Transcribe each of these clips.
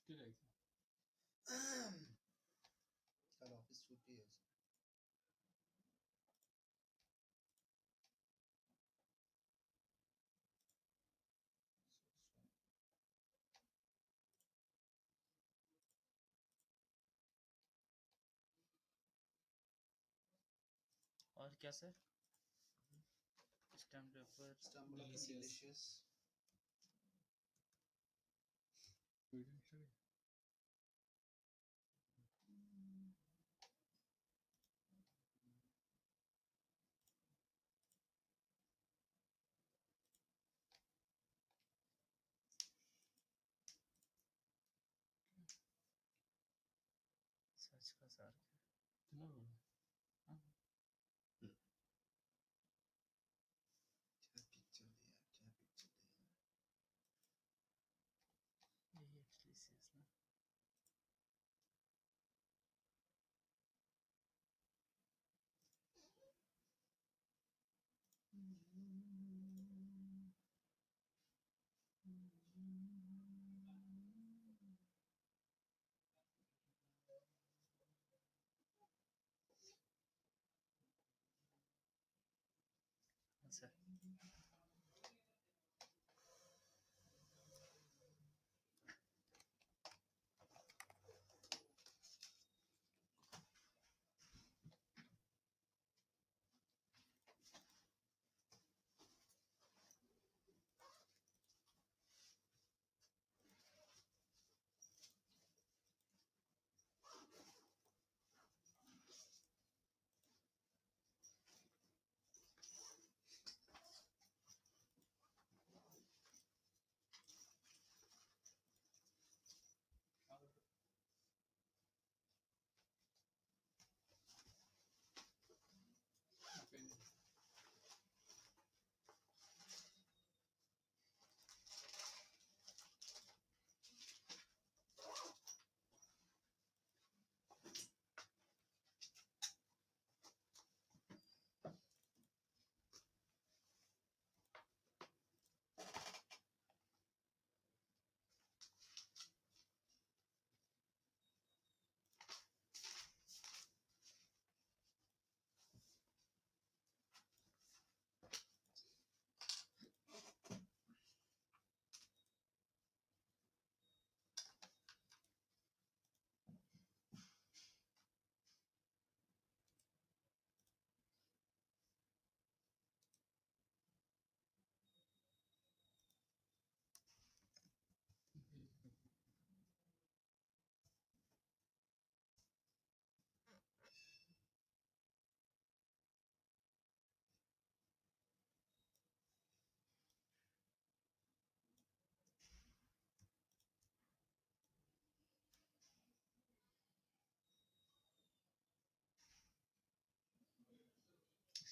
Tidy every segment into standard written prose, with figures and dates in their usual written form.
छुट्टी रहेगी। कल ऑफिस छुट्टी है। और क्या sir? Stamp paper stamp delicious. सच का सर इतना बड़ा क्या पिक्चर दिया, क्या पिक्चर दिया। यही एक्सप्लिसिस ना। हाँ सर।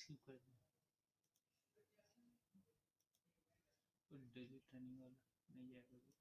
स्किप कर दो। डेली ट्रेनिंग वाला नहीं आएगा अभी।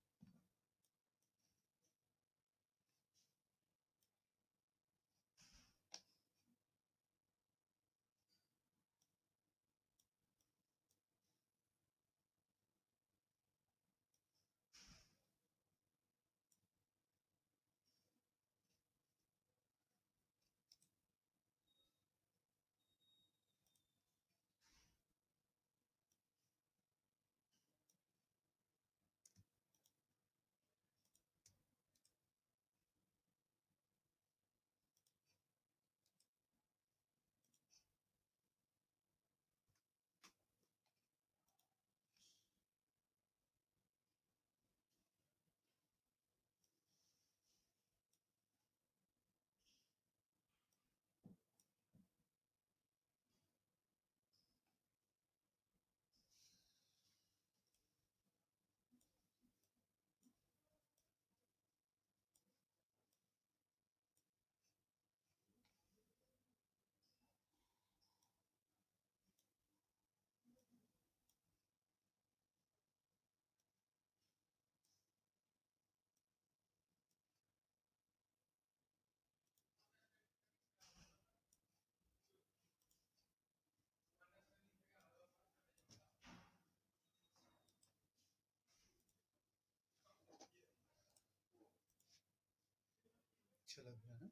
अच्छा लग रहा है ना,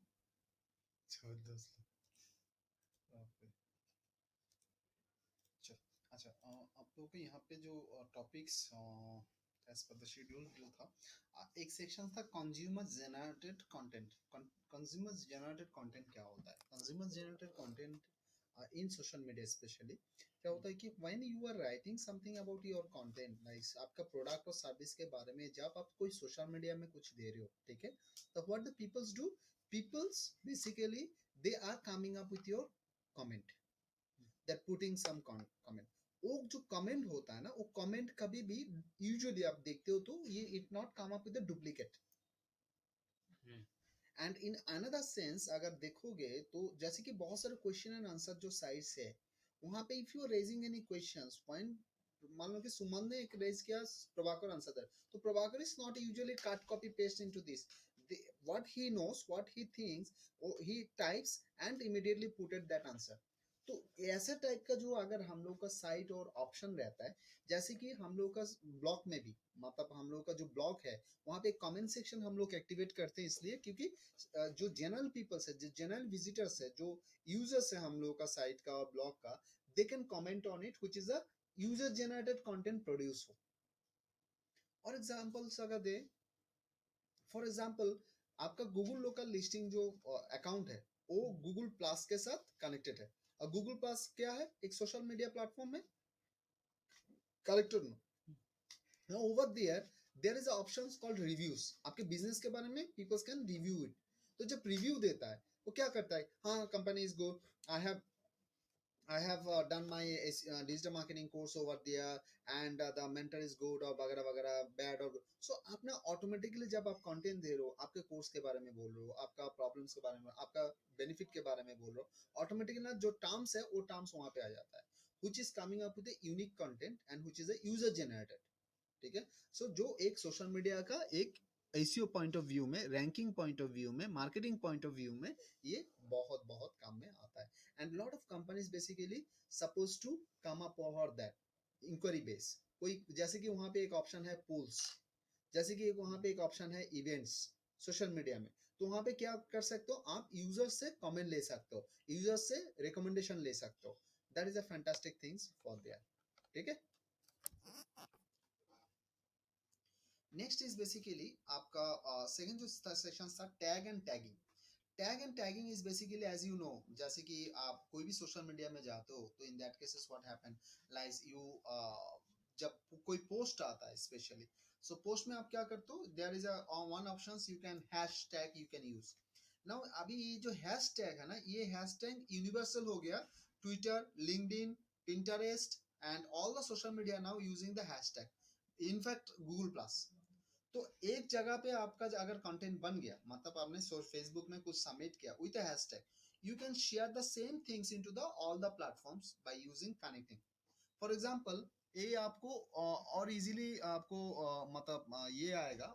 जबरदस्त लग रहा है। चल, अच्छा, आप लोगों के यहाँ पे जो topics as per the schedule जो था, एक सेक्शन था consumer generated content. Consumer generated content क्या होता है? Consumer generated content in social media specially क्या होता है कि when you are writing something about your content, like आपका प्रोडक्ट और सर्विस के बारे में जब आप कोई सोशल मीडिया में कुछ दे रहे हो, ठीक है, तो what the peoples do, peoples basically they are coming up with your comment, that putting some comment. वो जो कमेंट होता है ना, वो कमेंट कभी भी, यूजुअली आप देखते हो तो ये it not come up with the duplicate. And in another sense अगर देखोगे तो जैसे कि बहुत सारे क्वेश्चन एंड आंसर जो साइट्स है, वहां पे if you are raising any questions, when मान लो कि सुमन ने एक रेज किया, प्रभाकर आंसर दे, तो Prabhakar is not usually cut copy paste into this, what he knows, what he thinks, he types and immediately put it that answer। तो ऐसे type का जो अगर हम लोग का साइट और ऑप्शन रहता है, जैसे कि हम लोग का ब्लॉग में भी, मतलब हम लोग का जो ब्लॉग है वहाँ पे कमेंट सेक्शन हम लोग एक्टिवेट करते हैं, इसलिए क्योंकि जो जनरल पीपल्स है, जो जनरल विजिटर्स है, जो यूजर्स है हम लोग का साइट का ब्लॉग का, they can comment on it which is a user generated content produce हो। और एग्जांपल्स अगर दे, फॉर एग्जांपल आपका गूगल लोकल लिस्टिंग जो अकाउंट है वो गूगल प्लस के साथ कनेक्टेड है, और गूगल प्लस क्या है, एक सोशल मीडिया प्लेटफॉर्म है, correct no? Now over there is options called reviews। आपके बिजनेस के बारे में पीपल्स कैन रिव्यू इट। तो जब रिव्यू देता है वो क्या करता है, हाँ company is good, I have done my digital marketing course over there, and the mentor is good और वगैरह वगैरह, bad और good। So आप ना ऑटोमेटिकली जब आप कंटेंट दे रहे हो, आपके कोर्स के बारे में बोल रहे हो, आपका प्रॉब्लम्स के बारे में, आपका बेनिफिट के बारे में बोल रहे हो, ऑटोमेटिकली ना जो टर्म्स है वो टर्म्स वहाँ पे आ जाता है, which is coming up with a unique content and which is a user generated। ठीक है, सो जो एक सोशल मीडिया का एक एसईओ पॉइंट ऑफ व्यू में, रैंकिंग पॉइंट ऑफ व्यू में, मार्केटिंग पॉइंट ऑफ व्यू में ये बहुत बहुत काम में आता है। And lot of companies basically suppose to come up over that inquiry base. कोई जैसे कि वहां पे एक ऑप्शन है पोल्स, जैसे कि वहां पे एक ऑप्शन है इवेंट्स सोशल मीडिया में, तो वहां पे क्या कर सकते हो आप, यूजर से कमेंट ले सकते हो, यूजर से रिकमेंडेशन ले सकते हो। That is a fantastic things for there. ठीक है, नेक्स्ट इज बेसिकली आपका सेकंड जो सेक्शन था, tag and tagging. Tag and tagging is basically as you know, जैसे कि आप कोई भी सोशल मीडिया में जाते हो तो in that cases what happen, like you जब कोई पोस्ट आता है स्पेशली, सो पोस्ट में आप क्या करते हो, there is a one options, you can hashtag you can use. Now अभी ये जो हैशटैग है ना, ये हैशटैग यूनिवर्सल हो गया, Twitter, LinkedIn, Pinterest and all the social media now using the hashtag, in fact Google plus. तो एक जगह पे आपका अगर कंटेंट बन गया, मतलब आपने फेसबुक में कुछ सबमिट किया with a hashtag, you can share the same things into the all the platforms by using connecting. For example ये आपको और इजीली आपको मतलब ये आएगा,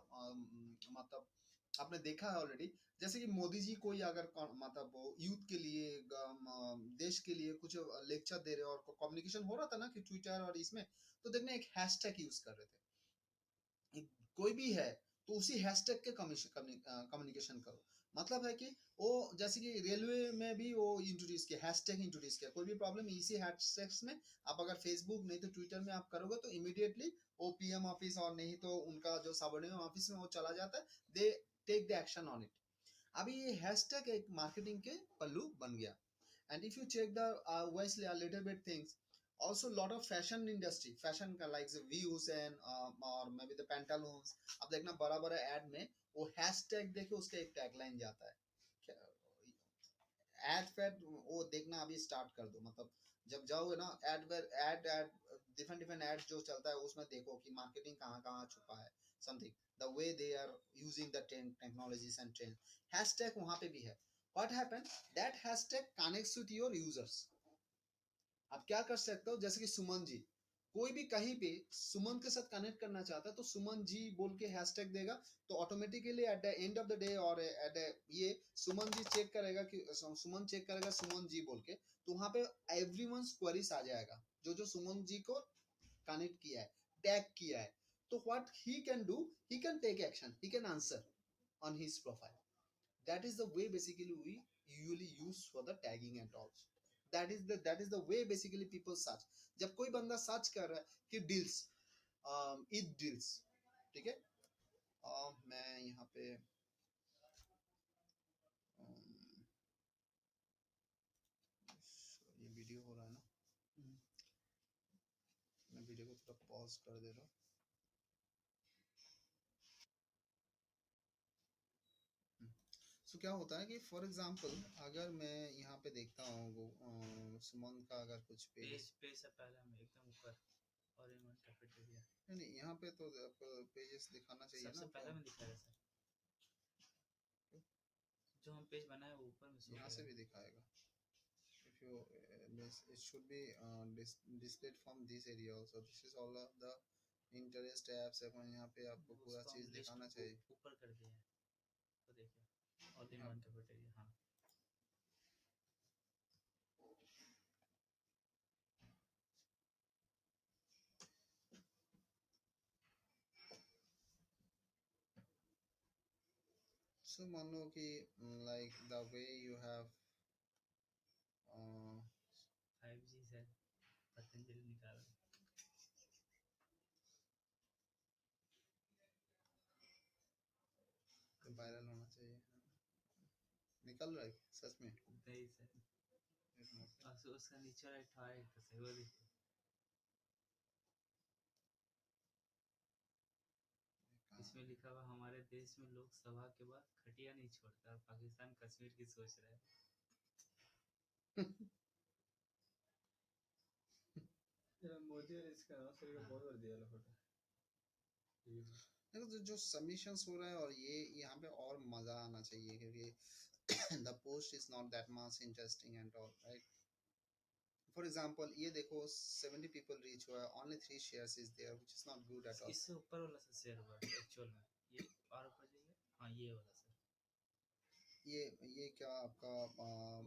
मतलब आपने देखा है ऑलरेडी, जैसे कि मोदी जी कोई अगर मतलब वो यूथ के लिए देश के लिए कुछ लेक्चर दे रहे हो और कम्युनिकेशन हो रहा था ना कि ट्विटर और इसमें, तो देखना एक हैशटैग यूज कर रहे थे, कोई भी है तो उसी हैशटैग के कम्युनिकेशन करो। मतलब है कि वो जैसे कि रेलवे में भी वो इंट्रोड्यूस किया, हैशटैग इंट्रोड्यूस किया, कोई भी प्रॉब्लम इसी हैशटैग्स में, आप अगर फेसबुक नहीं तो ट्विटर में आप करोगे तो इमीडिएटली वो पीएम ऑफिस और नहीं तो उनका जो सबऑर्डिनेट ऑफिस में वो चला जाता है, they take the action on it. अभी ये हैशटैग एक मार्केटिंग के पल्लू बन गया। And if you check the wisely a little bit things, also lot of fashion industry, fashion का like the views and or maybe the pantaloons, अब देखना बड़ा बड़ा ad में वो hashtag देखे उसका एक tagline जाता है, एड फेड वो देखना अभी स्टार्ट कर दो, मतलब जब जाओगे ना ad ad ad different different ad जो चलता है उसमें देखो कि मार्केटिंग कहाँ कहाँ छुपा है, something the way they are using the technologies and trend. Hashtag वहां पे भी है, what happen, that hashtag connects with your users. आप क्या कर सकते हो, जैसे कि सुमन जी, कोई भी कहीं पे सुमन के साथ कनेक्ट करना चाहता है तो सुमन जी बोल के हैशटैग देगा, तो automatically at the end of the day और एट ये सुमन जी चेक करेगा कि सुमन चेक करेगा सुमन जी बोल के, तो वहां पे एवरीवन्स क्वेरीज आ जाएगा जो जो सुमन जी को कनेक्ट किया है, टैग किया है। तो what he can do, he can take action, he can answer on his profile. That is the way basically we usually use for the tagging and all. That is the way basically people search. जब कोई बंदा search कर रहा है कि deals, Eid deals, ठीक है, मैं यहाँ पे um, ये वीडियो हो रहा है ना, मैं वीडियो को थोड़ा पॉज कर दे रहा हूँ। सो क्या होता है कि फॉर एग्जांपल अगर मैं यहाँ पे देखता हूँ सुमन का अगर कुछ पेज, पेज पेज से पहले में एकदम ऊपर और इन कैफेटेरिया नहीं नहीं, यहाँ पे तो आपको पेजेस दिखाना चाहिए ना सबसे आपको। पहले में दिखाएगा सर, जो हम पेज बनाए वो ऊपर में शो यहाँ से भी करेगा। दिखाएगा। If you it should be displayed from this area also. This is all of the interest apps, अपन यहाँ पे आपको पूरा उसको हम चीज लिस्ट दिखाना को चाहिए। ऊपर कर दिए हैं, तो देखिए ऑल इन हाँ, वन कैफेटेरिया। हाँ so मान लो कि like the way you have 5G से पतंजलि निकाला। वायरल होना चाहिए, निकल रहा है सच में। नहीं सर, उसका नीचे वाला एक था, एक तो सही वो देखिए, इसमें लिखा हुआ हमारे देश में लोकसभा के बाद खटिया नहीं छोड़ता और पाकिस्तान कश्मीर की सोच रहा है। मोदी और इसका नाम सर का बहुत कर दिया फोटो। देखो जो सबमिशंस हो रहा है और ये यहाँ पे और मजा आना चाहिए क्योंकि the post is not that much interesting and all, right? For example, ये देखो 70 people reach हुआ है, only 3 shares is there, which is not good at all. इससे ऊपर वाला से शेयर हुआ है एक्चुअल में, ये और ऊपर जाइए। हाँ ये वाला सर, ये क्या आपका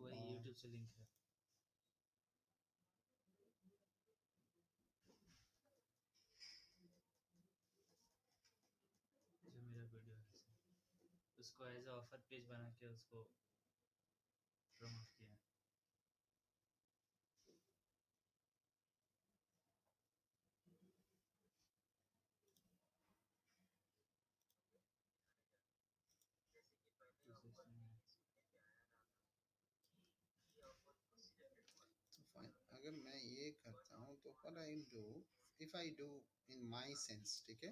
वही यूट्यूब से लिंक है, जो मेरा वीडियो है सर, उसको एज अ ऑफर पेज बना के उसको प्रमोट किया है। fine. अगर मैं ये करता हूँ तो what I do, if I do in my sense, ठीक है,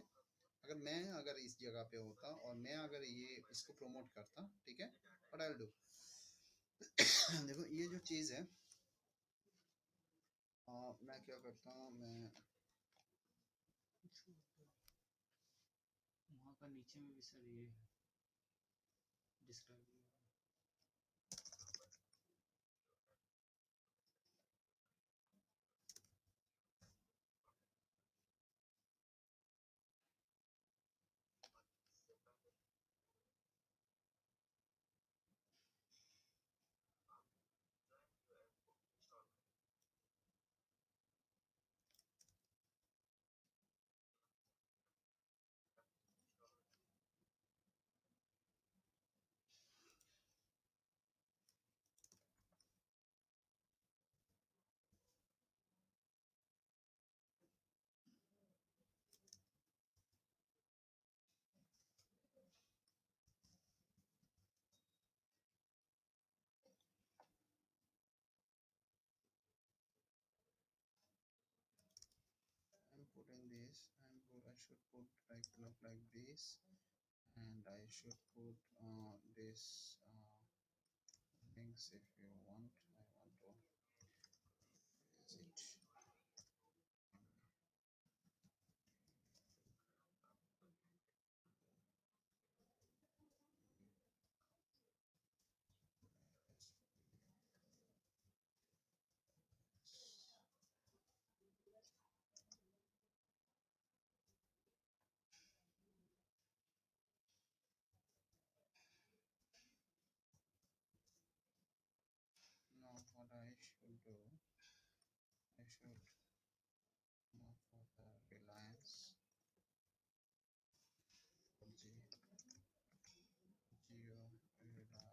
अगर इस जगह पे होता और मैं अगर ये इसको प्रमोट करता, ठीक है, what I'll do, देखो ये जो चीज है, मैं क्या करता हूँ, मैं वहाँ का नीचे में भी सर ये है describe. I'm putting this, I should put like look like this, and I should put this links if you want. I want to visit. Now what I should do, I should go for the Reliance 4G, Geo, Reliance.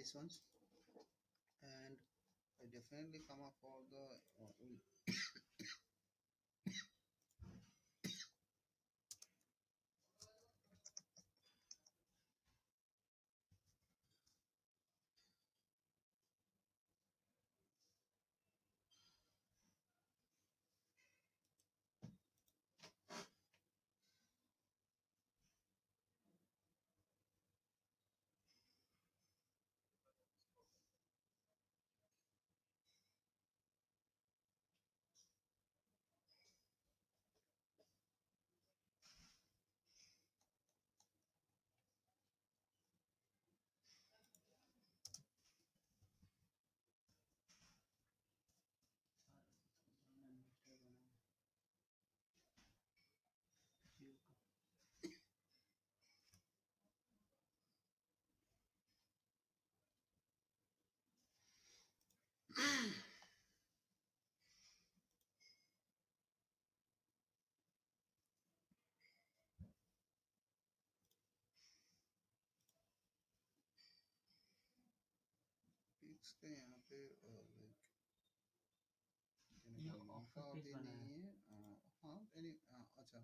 this one, and I definitely come up for the pics के यहाँ पे like ये का offer मौका page अभी बना है। नहीं है। हाँ अच्छा,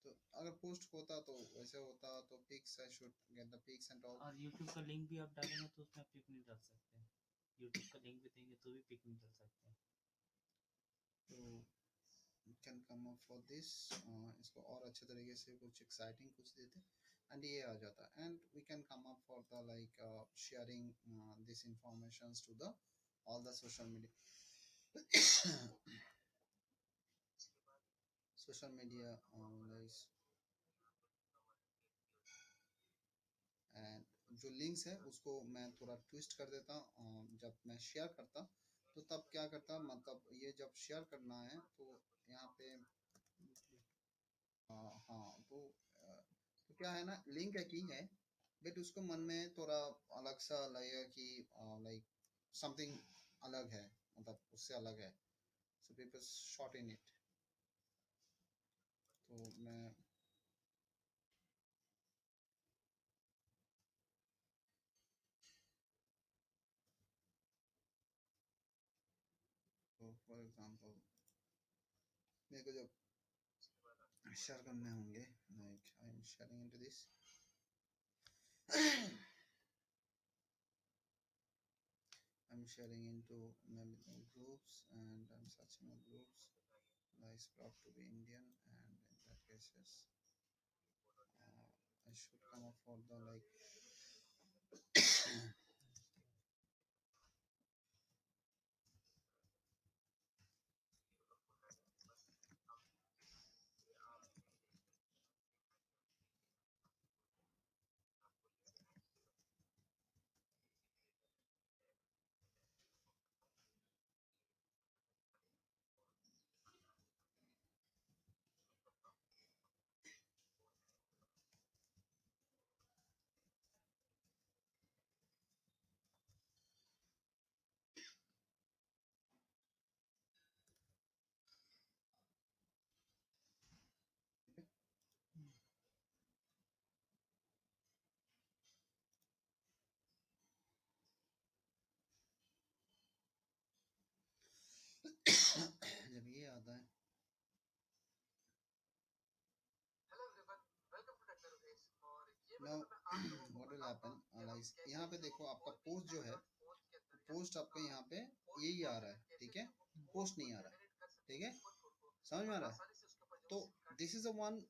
तो अगर पोस्ट होता तो वैसे होता तो pics I should get the pics and all. और यूट्यूब का लिंक भी आप डालेंगे तो उसमें पिक नहीं डाल सकते। यूट्यूब का लिंक भी देंगे तो भी पिक नहीं डाल सकते। तो can come up for this, इसको और अच्छे तरीके से कुछ एक्साइटिंग कुछ देते एंड ये आ जाता, and we can come up for the like sharing this informations to the all the social media and जो लिंक्स है उसको मैं थोड़ा ट्विस्ट कर देता जब मैं शेयर करता, तो तब क्या करता, मतलब ये जब शेयर करना है तो यहाँ पे हाँ तो क्या है ना, लिंक एक ही है बट उसको मन में थोड़ा अलग सा लगेगा कि लाइक समथिंग अलग है, मतलब उससे अलग है, so people short in it. तो मैं तो फॉर एग्जांपल मेरे को जब शेयर करने होंगे like I am sharing into this I'm sharing into maybe groups, and I'm searching on groups. Is proud to be Indian, and in that cases, I should come up for the like. जब ये आता है now what will happen, like यहाँ पे देखो आपका post जो है, पोस्ट आपका यहाँ पे यही आ रहा है, ठीक है, पोस्ट नहीं आ रहा है, ठीक है, समझ में आ रहा है। तो this is the one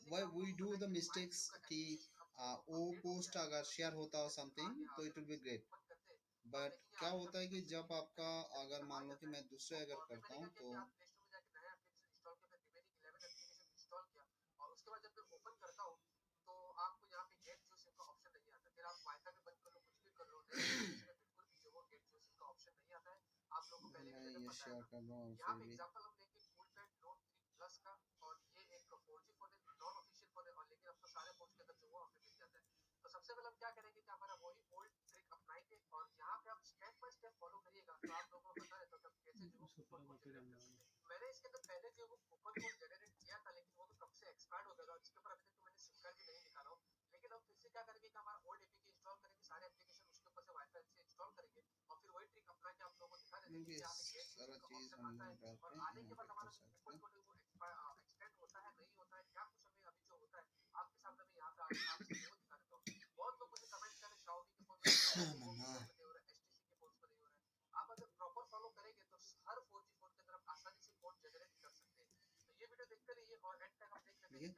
why we do the mistakes कि वो पोस्ट अगर शेयर होता हो समथिंग तो it will be great, but क्या होता है कि जब आपका अगर मान लो कि मैं दूसरे अगर करता हूँ तो मैं ये शेयर कर रहा हूँ फिर भी उसको पूरा कॉपी करना है। क्योंकि सारा चीज हम लोग डाल के यहाँ पे कर सकते हैं। मम्मा देखिए,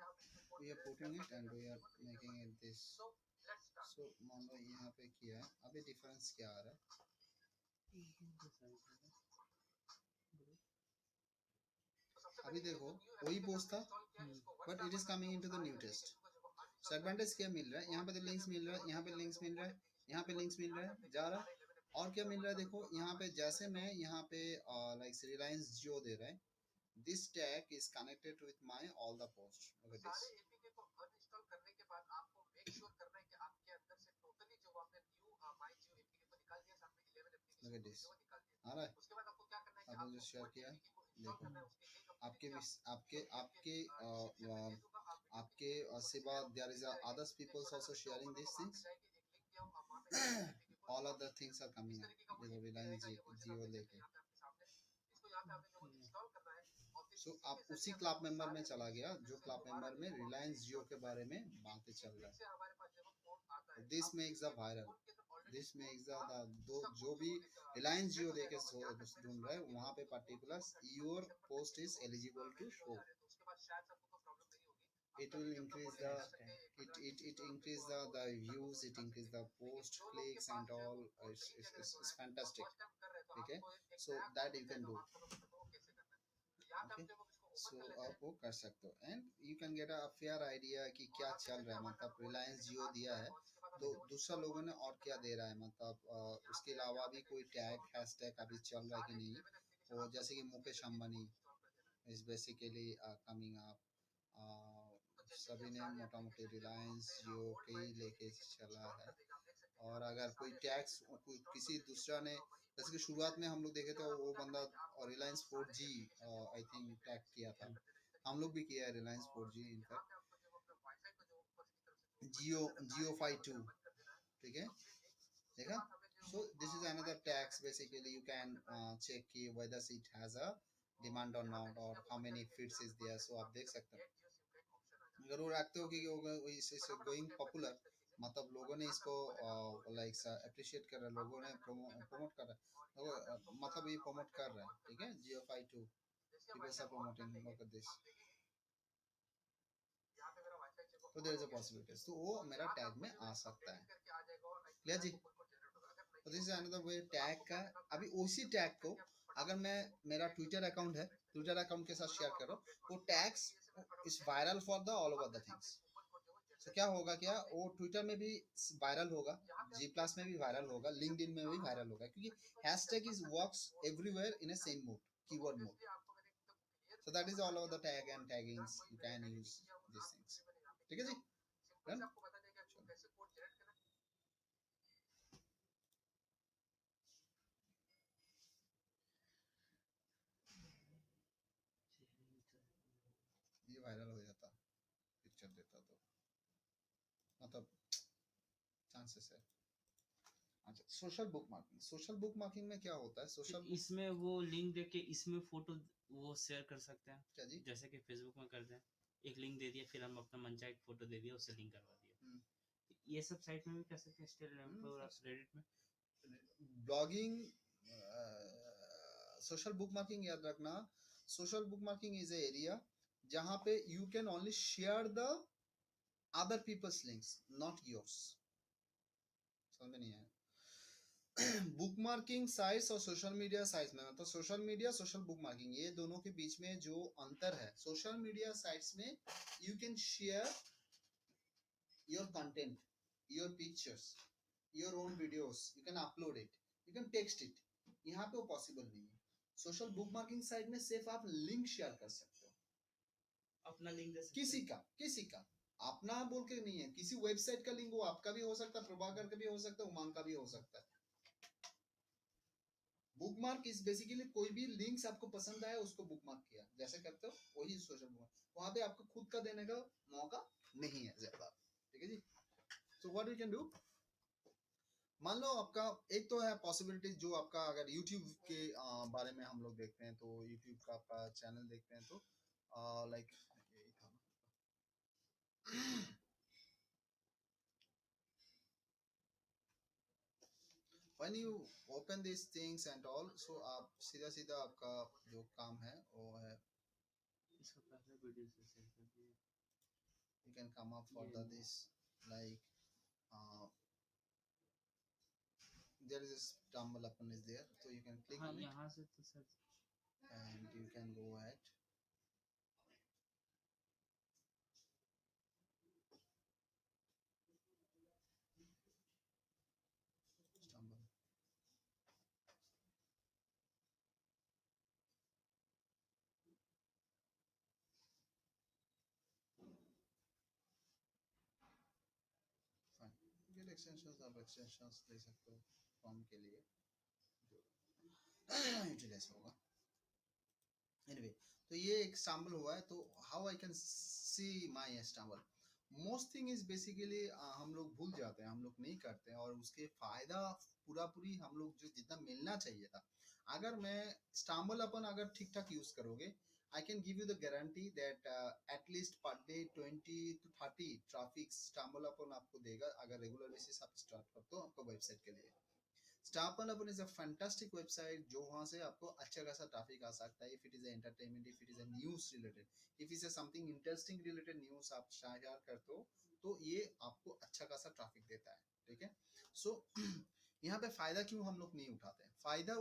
we are putting it and we are making it this. So मान लो यहाँ पे किया है, अभी डिफरेंस क्या आ रहा है? अभी देखो वही पोस्ट था but it is coming into the new test. So advantage क्या मिल रहा है? यहाँ पे तो लिंक्स मिल रहा है, यहाँ पे लिंक्स मिल रहा है, यहाँ पे लिंक्स मिल रहा है, जा रहा है। और क्या मिल रहा है देखो यहाँ पे, जैसे मैं यहाँ पे लाइक रिलायंस जियो दे रहा है, this tag is connected with my all the post. Look at this, look at this, आ रहा है? आपने जो शेयर किया देखो, आपके आपके आपके आपके सिवा there is others peoples also sharing this things. All of the things are coming up. देखो रिलायंस जियो लेके, सो आप उसी क्लब मेंबर में चला गया जो क्लब मेंबर में रिलायंस जियो के बारे में बातें चल रहा है। This makes the viral, this makes the दो जो भी रिलायंस जियो लेके ढूंढ रहा है वहां पे particular your post is eligible to show. It will increase the it increase the views, it increase the post clicks and all. It's fantastic. Okay, so that you can do. Okay, so आप वो कर सकते हो and you can get a fair idea कि क्या चल रहा है। मतलब रिलायंस जियो दिया है तो दूसरा लोगों ने और क्या दे रहा है, मतलब उसके अलावा भी कोई टैग हैशटैग अभी चल रहा है कि नहीं। वो जैसे कि Mukesh Ambani is basically coming up, सभी ने मोटा मोटी रिलायंस जियो के ही लेके चला है। और अगर कोई टैक्स किसी दूसरा ने, जैसे कि शुरुआत में हम लोग देखे थे वो बंदा Reliance 4G I think tag किया था, हम लोग भी किया है रिलायंस 4G इनफैक्ट, जियो जियो 52, ठीक है, देखा। So this is another tax, basically you can check कि whether it has a demand और नॉट और how many feeds is there. So आप देख सकते हो, जरूर रखते हो कि इस गोइंग पॉपुलर, मतलब लोगों ने इसको लाइक अप्रिशिएट कर रहे हैं, लोगों ने प्रमोट कर रहे हैं, मतलब ये प्रमोट कर रहे हैं, ठीक है। Jio 52 peoples are promoting, look at this. तो देयर इज अ पॉसिबिलिटी, तो वो मेरा टैग में आ सकता है। क्लियर जी? तो this is another way tag का। अभी उसी टैग को अगर मैं, मेरा ट्विटर अकाउंट है, ट्विटर अकाउंट के साथ शेयर करो, वो tags is viral for the all over the things. तो क्या होगा, क्या वो ट्विटर में भी वायरल होगा, जी प्लस में भी वायरल होगा, लिंक्डइन में भी वायरल होगा, क्योंकि hashtag is works everywhere in a same mode, keyword mode. So that is all over the tag and taggings you can use this things. ठीक है जी, डन। ये वायरल हो जाता पिक्चर देता तो मतलब चांसेस है। अच्छा, social book marking, social book marking में क्या होता है? सोशल इसमें वो लिंक देके इसमें फोटो वो शेयर कर सकते हैं, क्या जी? जैसे कि फेसबुक में करते हैं, एक लिंक दे दिया, फिर हम अपना मनचाहे फोटो दे दिया, उससे लिंक करवा दिया। ये सब साइट में भी कर सकते हैं, इंस्टाग्राम और रेडिट में। ब्लॉगिंग, सोशल बुक मार्किंग याद रखना, social bookmarking is a area जहां पे you can only share the other peoples links, not yours. समझ में नहीं आया? बुक मार्किंग साइट्स और सोशल मीडिया साइट्स में, मतलब social media, social bookmarking, ये दोनों के बीच में जो अंतर है, सोशल मीडिया साइट्स में you can share your content, your pictures, your own videos, you can upload it, you can text it. यहाँ पे वो पॉसिबल नहीं है। सोशल बुक मार्किंग साइट में सिर्फ आप लिंक शेयर कर सकते हो, अपना लिंक दे सकते किसी का अपना बोल के नहीं है, किसी वेबसाइट का लिंक, वो आपका भी हो सकता है, प्रभाकर का भी हो सकता है, उमंग का भी हो सकता है। बुक मार्क इज बेसिकली कोई भी लिंक्स आपको पसंद आया उसको बुक मार्क किया, जैसे करते हो वही सोशल बुक मार्क। वहां पे आपको खुद का देने का मौका नहीं है ज्यादा। ठीक है जी। So what we can do, मान लो आपका एक तो है पॉसिबिलिटी जो आपका अगर यूट्यूब के बारे में हम लोग देखते हैं तो यूट्यूब का आपका चैनल देखते हैं तो लाइक यही था ना when you open these things and all so आप सीधा सीधा आपका जो काम है वो है इसका पहले वीडियो से शेयर कर दिया you can come up for the this like uh, there is a stumble upon is there so you can click हाँ on it यहाँ से तो sir and you can go ahead stumble fine get extensions आप extensions ले सकते हो form के लिए जो यूटिलाइज होगा anyway तो ये एक स्टैम्बल हुआ है तो how I can see my stumble most thing is basically हम लोग भूल जाते हैं हम लोग नहीं करते हैं और उसके फायदा पूरा पूरी हम लोग जो जितना मिलना चाहिए था अगर मैं स्टैम्बल अपन अगर ठीक ठाक यूज करोगे I can give you the guarantee that at least per day 20 to 30 traffic stumble अपन आपको देगा अगर रेगुलर बेसिस आप स्टार्ट करते हो आपको वेबसाइट के लिए स्टारपन अपन इज अ फैंटास्टिक वेबसाइट जो वहां से आपको अच्छा खासा ट्रैफिक आ सकता है if it is entertainment if it is news related if is something interesting related news आप शेयर करते हो तो ये आपको अच्छा खासा ट्रैफिक देता है ठीक है सो यहाँ पे फायदा क्यों हम लोग नहीं उठाते हैं फायदा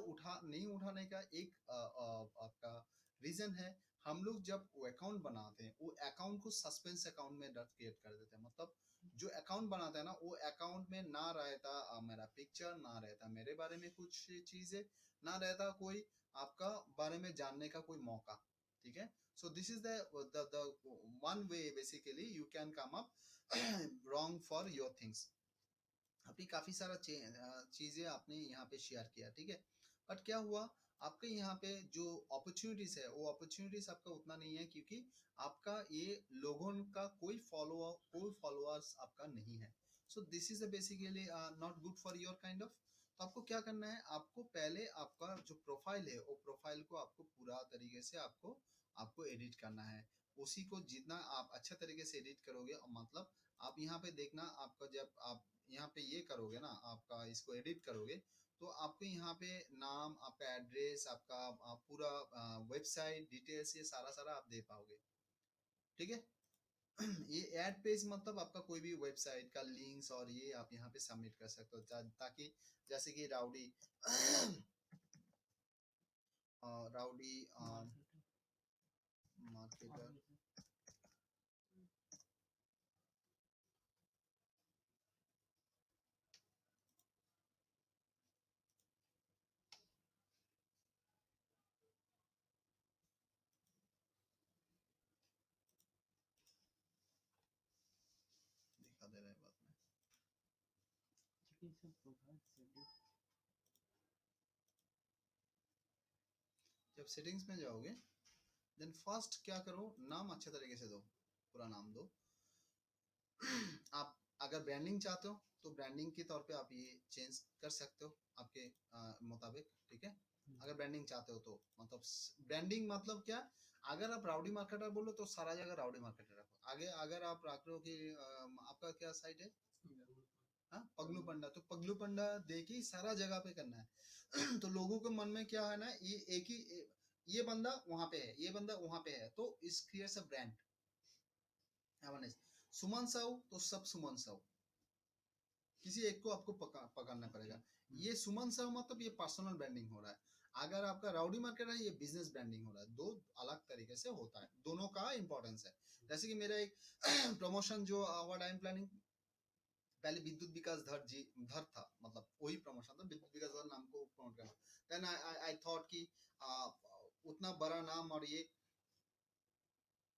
नहीं उठाने का एक आपका रीजन है हम लोग जब वो अकाउंट बनाते हैं वो अकाउंट को सस्पेंस अकाउंट में क्रिएट कर देते हैं मतलब जो अकाउंट बनाता है ना वो अकाउंट में ना रहता मेरा पिक्चर ना रहता मेरे बारे में कुछ चीजें ना रहता कोई आपका बारे में जानने का कोई मौका ठीक है सो this is the one way basically you can come up wrong for your things आपने काफी सारा चीजें आपने यहाँ पे शेयर किया ठीक है बट क्या हुआ आपके यहाँ पे जो अपॉर्चुनिटीज है वो अपॉर्चुनिटीज आपका उतना नहीं है क्योंकि आपका ये लोगों का कोई फॉलोअर्स आपका नहीं है सो this is basically not good for your kind of तो आपको क्या करना है आपको पहले आपका जो प्रोफाइल है वो प्रोफाइल को आपको पूरा तरीके से आपको आपको एडिट करना है उसी को जितना आप अच्छा तरीके से एडिट करोगे मतलब आप यहाँ पे देखना आपका जब आप यहाँ पे ये करोगे ना आपका इसको एडिट करोगे तो आपको यहाँ पे नाम आपका एड्रेस आपका पूरा वेबसाइट डिटेल्स ये सारा सारा आप दे पाओगे ठीक है ये एड पेज मतलब आपका कोई भी वेबसाइट का लिंक्स और ये आप यहाँ पे सबमिट कर सकते हो ताकि जैसे कि राउडी राउडी मार्केटर दिखा दे रहा है बात में लेकिन सब प्रोफाइल से जब सेटिंग्स में जाओगे देन फर्स्ट क्या करो नाम अच्छे तरीके से दो पूरा नाम दो आप अगर ब्रांडिंग चाहते हो तो ब्रांडिंग के तौर पे आप ये चेंज कर सकते हो आपके मुताबिक ठीक है अगर ब्रांडिंग चाहते हो तो मतलब ब्रांडिंग मतलब क्या अगर आप राउडी मार्केटर बोलो तो सारा जगह राउडी मार्केटर रखो आगे अगर आप रख रहे हो कि आपका क्या साइट है हाँ पगलू पंडा तो पगलू पंडा देखी सारा जगह पे करना है तो लोगों के मन में क्या है ना ये एक ही ये बंदा वहां पे है ये बंदा वहां पे है तो इस क्रिएट्स अ ब्रांड अवेयरनेस सुमन साहू तो सब सुमन साहू किसी एक को आपको पकड़ना पड़ेगा ये सुमन साहू मतलब ये पर्सनल ब्रांडिंग हो रहा है अगर आपका राउडी मार्केट है ये बिजनेस ब्रांडिंग हो रहा है दो अलग तरीके से होता है दोनों का इंपॉर्टेंस है जैसे कि मेरा एक प्रमोशन जो व्हाट आई एम प्लानिंग पहले विद्युत विकास धर जी धर था मतलब वही प्रमोशन था विद्युत विकास धर नाम को प्रमोट करना देन आई थॉट कि उतना बड़ा नाम और ये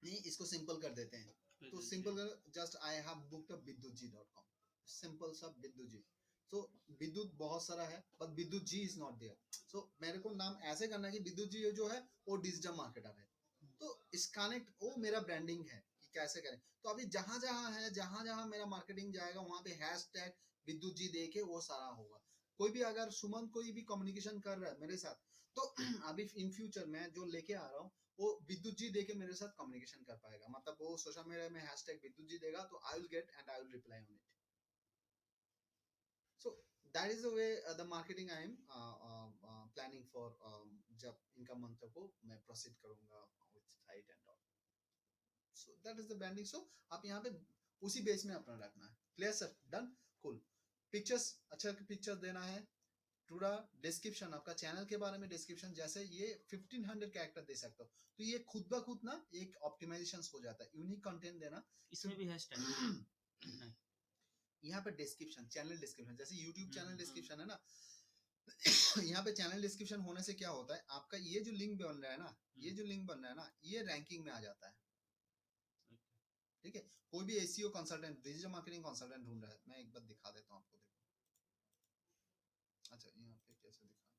नहीं इसको सिंपल कर देते हैं तो सिंपल कर just I have booked a vidyutji.com simple सा विद्युत जी तो विद्युत बहुत सारा है बट विद्युत जी इज नॉट देयर सो मेरे को नाम ऐसे करना है कि विद्युत जी जो है वो डिजिटल मार्केटर है तो इस कनेक्ट वो मेरा ब्रांडिंग है कि कैसे करें तो अभी जहां जहां है जहां जहां मेरा मार्केटिंग जाएगा वहां पे हैशटैग विद्युत जी दे के वो सारा होगा। कोई भी अगर सुमन कोई भी कम्युनिकेशन कर रहा है मेरे साथ, तो अभी इन फ्यूचर में जो लेके आ रहा हूँ वो विद्युत जी देके मेरे साथ कम्युनिकेशन कर पाएगा। मतलब वो सोशल मीडिया में हैशटैग विद्युत जी देगा तो I will get and I will reply on it. So that is the way the marketing I am planning for, जब इनका मंत्र को मैं प्रोसीड करूंगा with site and all. So that is the branding. So आप यहाँ पे उसी बेस में अपना रखना है। Clear sir? Done? Cool. Pictures, अच्छा पिक्चर देना है। पूरा डिस्क्रिप्शन आपका चैनल के बारे में डिस्क्रिप्शन, जैसे ये 1500 कैरेक्टर दे सकते हो, तो ये खुद ब खुद ना एक ऑप्टिमाइजेशन हो जाता है। यूनिक कंटेंट देना। इसमें भी हैशटैग नहीं, यहाँ पे डिस्क्रिप्शन, चैनल डिस्क्रिप्शन, जैसे यूट्यूब चैनल हम्म, डिस्क्रिप्शन है ना, यहाँ पे चैनल डिस्क्रिप्शन होने से क्या होता है, आपका ये जो लिंक बन रहा है ना, ये जो लिंक बन रहा है ना, ये रैंकिंग में आ जाता है। ठीक है? कोई भी ACO consultant, digital marketing consultant ढूंढ रहा है, मैं एक बार दिखा देता हूँ आपको, देखो। अच्छा यहाँ पे कैसे दिखा,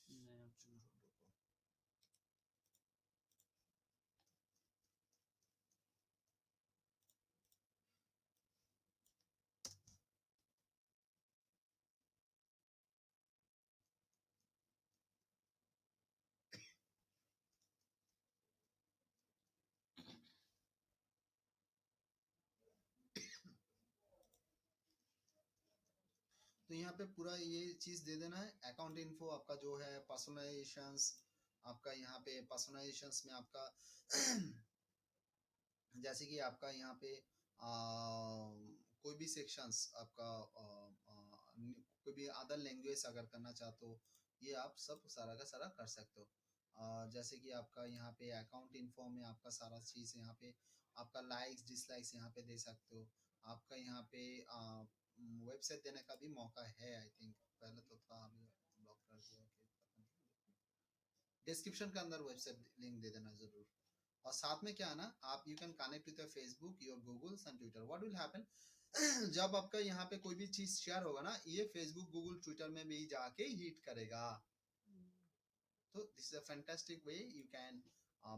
नया option। तो यहाँ पे पूरा ये चीज दे देना है। अकाउंट इन्फो आपका जो है, पर्सनलाइजेशंस, आपका यहाँ पे पर्सनलाइजेशंस में आपका जैसे कि आपका यहाँ पे कोई भी सेक्शंस आपका कोई भी अदर लैंग्वेज अगर करना चाहते हो, ये आप सब सारा का सारा कर सकते हो। जैसे कि आपका यहाँ पे अकाउंट इन्फो में आपका सारा चीज़ यहाँ पे, आपका लाइक्स डिसलाइक्स यहाँ पे दे सकते हो। आपका यहाँ पे वेबसाइट देने का भी मौका है, आई थिंक पहले तो था, अभी ब्लॉक कर दिया कि पता नहीं। डिस्क्रिप्शन के अंदर वेबसाइट लिंक दे देना जरूर। और साथ में क्या है ना, आप you can connect with your Facebook, your Google and Twitter. What will happen, जब आपका यहाँ पे कोई भी चीज शेयर होगा ना, ये फेसबुक गूगल ट्विटर में भी जाके हिट करेगा। तो this is a fantastic way you can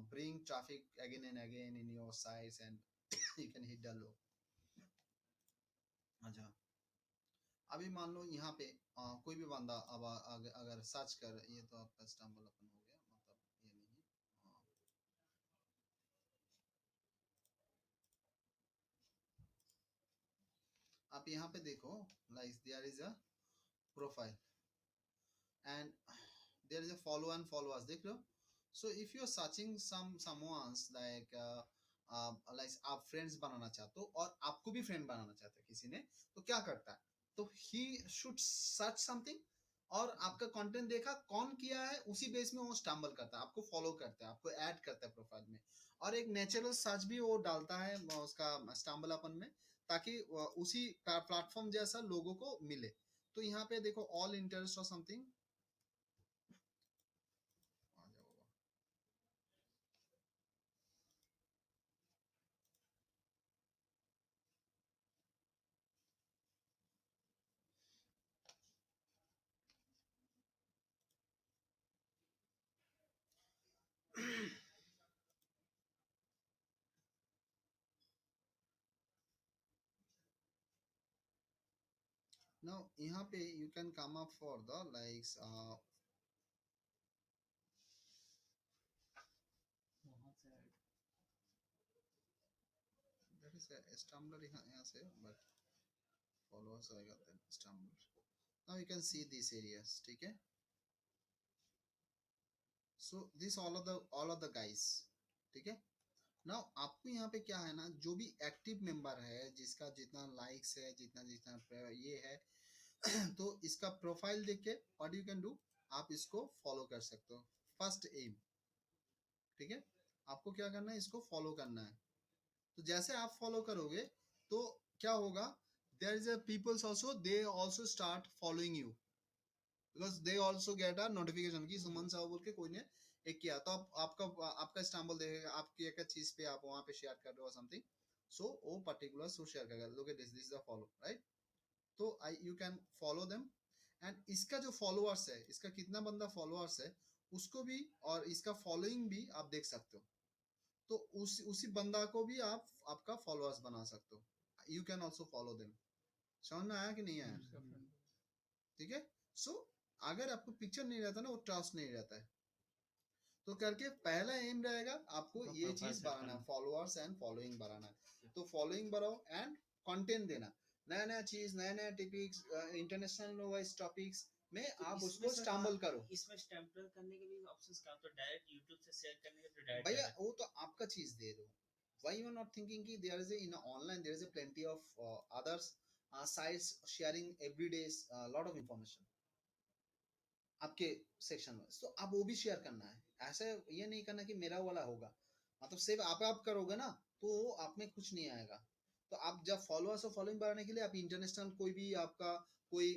bring traffic again and again in your sites and you can hit the low। अच्छा, अभी मान लो यहाँ पे कोई भी बंदा अब अगर सर्च कर, ये तो आपका स्टम्बल अपन हो गया, मतलब ये नहीं। आप यहाँ पे देखो, like there is a profile and there is a follow and followers, देख लो। so if you are searching someone's like आप फ्रेंड्स बनाना चाहते हो और आपको भी फ्रेंड बनाना चाहते हो किसी ने, तो क्या करता है, तो ही शुड सर्च समथिंग, और आपका कंटेंट देखा कौन किया है, उसी बेस में वो स्टम्बल करता है, आपको फॉलो करता है, आपको ऐड करता है प्रोफाइल में, और एक नेचुरल सर्च भी वो डालता है उसका स्टम्बल अपन में, ताकि उसी प्लेटफॉर्म जैसा लोगों को मिले। तो यहाँ पे देखो ऑल इंटरेस्ट और समथिंग आ जाओगा। Now यहाँ पे you can come up for the likes वहाँ से add। that is a Stumbler यहाँ से, but followers आएगा then Stumbler। Now you can see these areas, ठीक है? So this all of the guys, ठीक है? Now आपको यहाँ पे क्या है ना, जो भी एक्टिव मेंबर है, जिसका जितना लाइक्स है, जितना जितना ये है, तो इसका प्रोफाइल देख के व्हाट यू कैन डू, आप इसको फॉलो कर सकते हो। फर्स्ट एम, ठीक है? आपको क्या करना है, इसको फॉलो करना है। तो जैसे आप फॉलो करोगे तो क्या होगा, there is a peoples also, they also start following you, because they also get a notification कि सुमन साहब बोल के कोई ने एक किया, तो आपका आपका स्टैम्बल देखेगा, आपकी एक चीज पे आप वहां पे शेयर कर रहे हो समथिंग, सो वो पर्टिकुलर सो शेयर करेगा, look at this the follow, right? तो I you can follow them. And इसका जो फॉलोअर्स है, इसका कितना बंदा फॉलोअर्स है, उसको भी और इसका फॉलोइंग भी आप देख सकते हो। तो उसी बंदा को भी आप आपका फॉलोअर्स बना सकते हो, you can also follow them. समझ में आया कि नहीं आया? उसका फ्रंट ठीक है। सो अगर आपको पिक्चर नहीं रहता ना, वो ट्रस्ट नहीं रहता है। तो करके पहला एम रहेगा आपको हाँ, ये profile चीज set बढ़ाना, करना। फॉलोअर्स एंड फॉलोइंग बढ़ाना है। तो फॉलोइंग बढ़ाओ एंड कंटेंट देना, नया नया चीज, नया नया टॉपिक्स, इंटरनेशनल वाइज टॉपिक्स में तो आप इसमें उसको सर स्टैम्बल करो। इसमें स्टैम्पलर करने के लिए ऑप्शंस क्या, तो डायरेक्ट यूट्यूब से शेयर करने के तो डायरेक्ट भैया वो तो आपका चीज दे रहे हो। why you are not thinking कि there is a in online there is a plenty of others sites sharing every day lot of information आपके सेक्शन में, तो आप वो भी शेयर करना है। ऐसे ये नहीं करना कि मेरा वाला होगा, मतलब सिर्फ आप करोगे ना तो आप में कुछ नहीं आएगा। तो आप जब फॉलोअर्स और फॉलोइंग बढ़ाने के लिए आप इंटरनेशनल कोई भी आपका कोई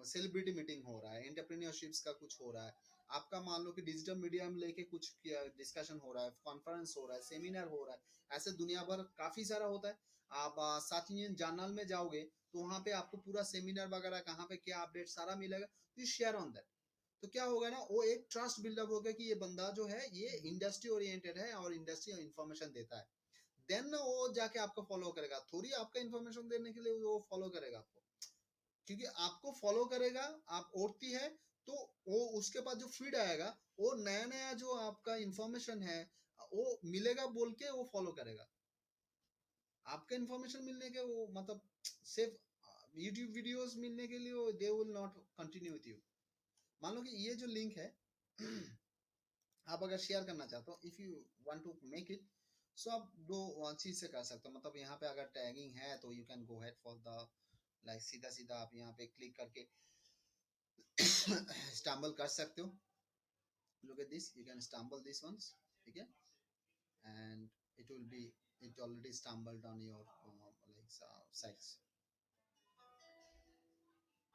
सेलिब्रिटी मीटिंग हो रहा है, एंटरप्रेन्योरशिप्स का कुछ हो रहा है, आपका मान लो कि डिजिटल मीडिया में लेके कुछ डिस्कशन हो रहा है, कॉन्फ्रेंस हो रहा है, सेमिनार हो रहा है, ऐसे दुनिया भर काफी सारा होता है। आप साथ ही जर्नल में जाओगे तो वहाँ पे आपको पूरा सेमिनार वगैरह कहाँ पे क्या अपडेट सारा मिलेगा, तो शेयर ऑन दैट। तो क्या होगा ना, वो एक ट्रस्ट बिल्डअप होगा कि ये बंदा जो है ये इंडस्ट्री ओरिएंटेड है और इंडस्ट्री इंफॉर्मेशन देता है। देन वो जाके आपको फॉलो करेगा, थोड़ी आपका इंफॉर्मेशन देने के लिए वो फॉलो करेगा आपको, क्योंकि आपको फॉलो करेगा, आप ओढ़ती है तो वो उसके पास जो फीड आएगा वो नया नया जो आपका इंफॉर्मेशन है वो मिलेगा बोल के वो फॉलो करेगा। आपका इंफॉर्मेशन मिलने के वो मतलब सिर्फ यूट्यूब वीडियोस मिलने के लिए वो they will not continue with you. मान लो कि ये जो लिंक है आप अगर शेयर करना चाहते हो, if you want to make it, so आप दो चीज से कर सकते हो। मतलब यहाँ पे अगर टैगिंग है तो you can go head for the like सीधा सीधा आप यहाँ पे क्लिक करके स्टैम्बल कर सकते हो। Look at this, you can stumble this ones, ठीक है, and it will be it already stumbled on your like sites,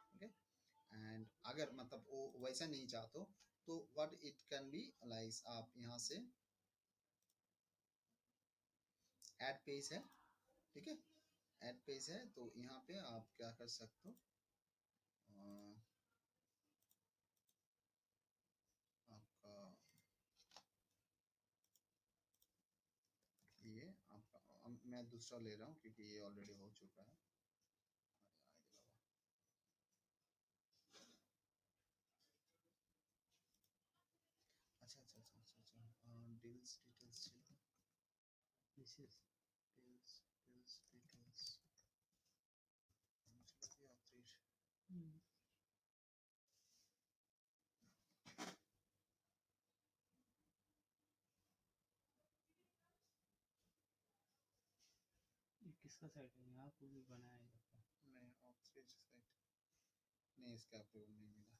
okay। And अगर मतलब वो वैसा नहीं चाहते हो तो what it can be like, आप यहाँ से ऐड पेज है, ठीक है, ऐड पेज है तो यहाँ पे आप क्या कर सकते हो, आपका ये आपका मैं दूसरा ले रहा हूँ क्योंकि ये ऑलरेडी हो चुका है। अच्छा अच्छा अच्छा अच्छा अच्छा, deals details this is deals deals details किसका साइट है, यहाँ कोई भी बनाया है आपका? नहीं ऑक्सफोर्ड साइट नहीं, इसका अप्रूवल नहीं मिला।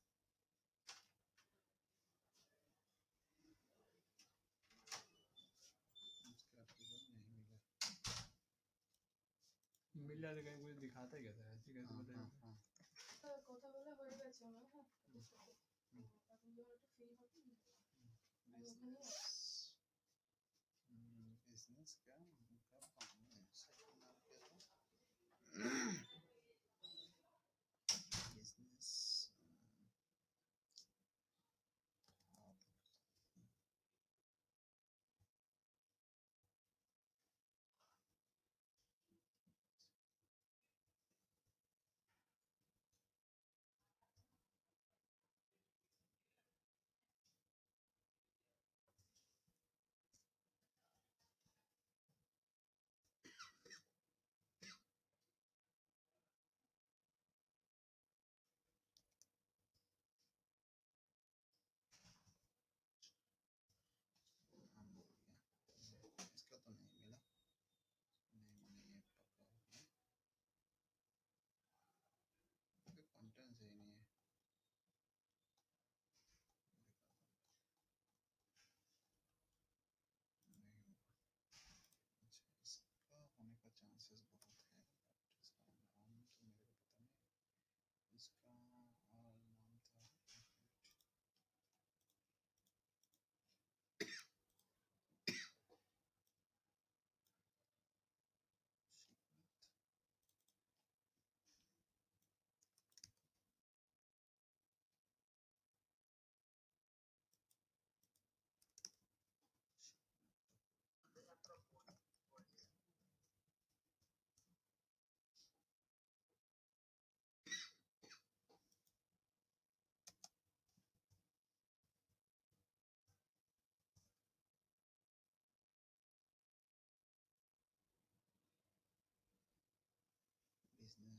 इसका अप्रूवल नहीं मिला। मिल जाता कहीं, कुछ दिखाता है कैसा, ऐसे कैसे हाँ बताएगा? हाँ हाँ কথা বলা হয়ে গেছে আমার, হ্যাঁ এখন যখন একটু ফ্রি হবে আমি ওখানে बिजनेस क्या उनका काम है, सेकंड नाम क्या था, business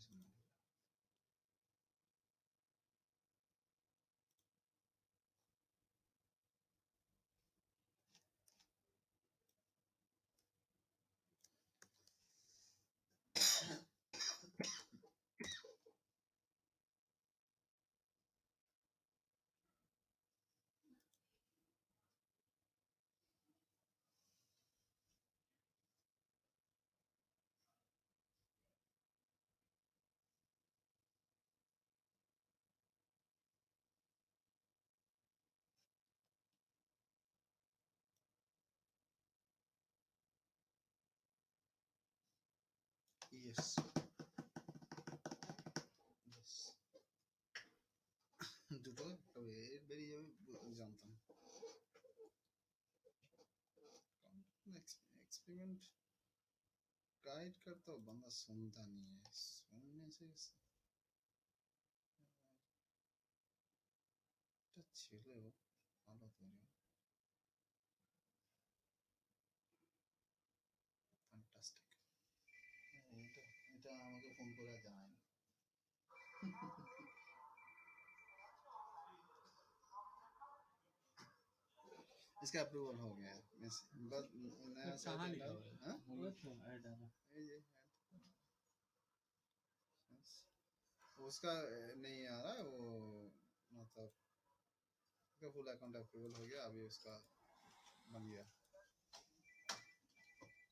social media. Yes yes দুটো এর বেরিয়ে যাবে জানতাম। एक्सपेरिमेंट गाइड करता हूँ बंदा सुनता नहीं है, सुनने से এটা ছেলে ও ভালো তৈরি ফ্যান্টাস্টিক। এটা এটা আমাকে ফোন করে জানায় इसका अप्रूवल हो गया है बस नया कहाँ सेट लिखा डाल हुआ है? हाँ वो तो ऐड है ना। ये उसका नहीं आ रहा है वो, मतलब उसका फुल अकाउंट अप्रूवल हो गया, अभी उसका बन गया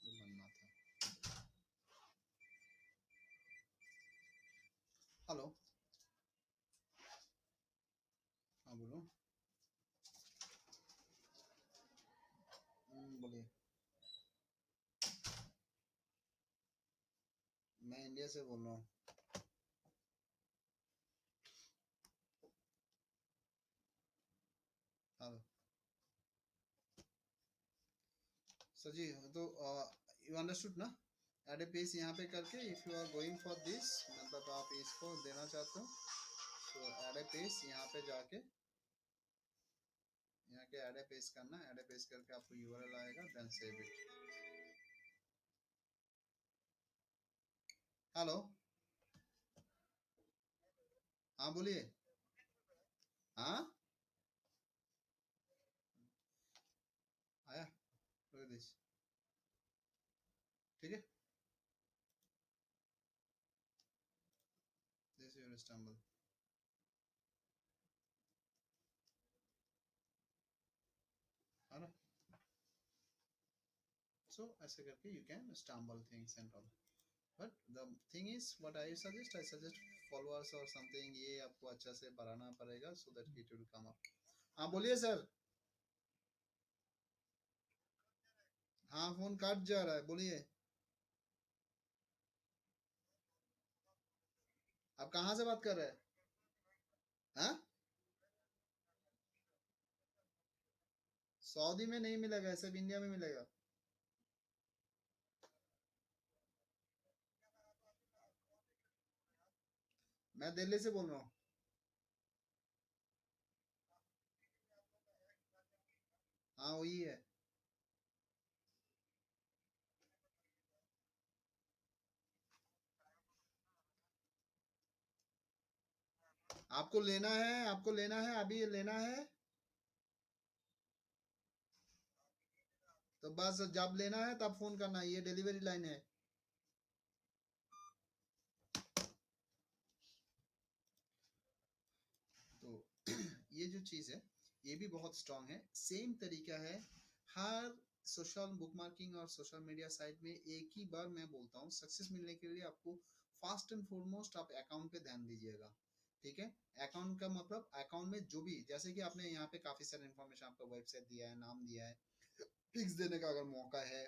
जो बनना था। हेलो हाँ बोलो बोलिए। मैं इंडिया से बोल रहा हूँ। हेलो सर जी, तो यू अंडरस्टूड ना, एड ए पेज यहाँ पे करके if you are going for this, मतलब आप इसको देना चाहते हो तो एड ए पेज यहाँ पे जाके यहाँ के एड ए पेज करना, एड ए पेज करके आपको यूआरएल आएगा, देन सेव इट। हेलो हाँ बोलिए। हाँ आया प्रदेश ठीक है। This your stumble. है ना, सो ऐसे करके you can stumble things and all, but the thing is what I suggest followers और समथिंग, ये आपको अच्छा से बढ़ाना पड़ेगा so that it will come up. हाँ बोलिए सर। हाँ फोन कट जा रहा है, बोलिए। आप कहाँ से बात कर रहे हैं? हाँ सऊदी में नहीं मिलेगा, सिर्फ इंडिया में मिलेगा। मैं दिल्ली से बोल रहा हूँ। हाँ वही है। आपको लेना है, आपको लेना है, अभी लेना है तो बस जब लेना है तब फोन करना, ये डिलीवरी लाइन है। तो ये जो चीज है ये भी बहुत स्ट्रांग है, सेम तरीका है हर सोशल बुक मार्किंग और सोशल मीडिया साइट में। एक ही बार मैं बोलता हूँ, सक्सेस मिलने के लिए आपको फर्स्ट एंड फॉरमोस्ट आप अकाउंट पे ध्यान दीजिएगा, ठीक है। अकाउंट का मतलब अकाउंट में जो भी, जैसे कि आपने यहाँ पे काफी सारे इन्फॉर्मेशन, आपका वेबसाइट दिया है, नाम दिया है, पिक्स देने का अगर मौका है,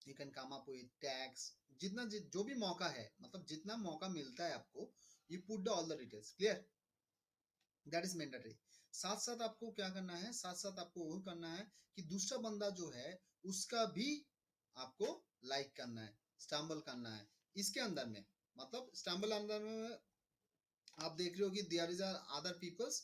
you can come up with tags, जितना जो भी मौका है, मतलब जितना मौका मिलता है आपको, you put the all the details, clear, that is mandatory. साथ साथ आपको क्या करना है, साथ साथ आपको वो करना है कि दूसरा बंदा जो है उसका भी आपको लाइक करना है, स्टैम्बल करना है इसके अंदर में, मतलब स्टैम्बल अंदर में आप देख रहे हो कि there is other peoples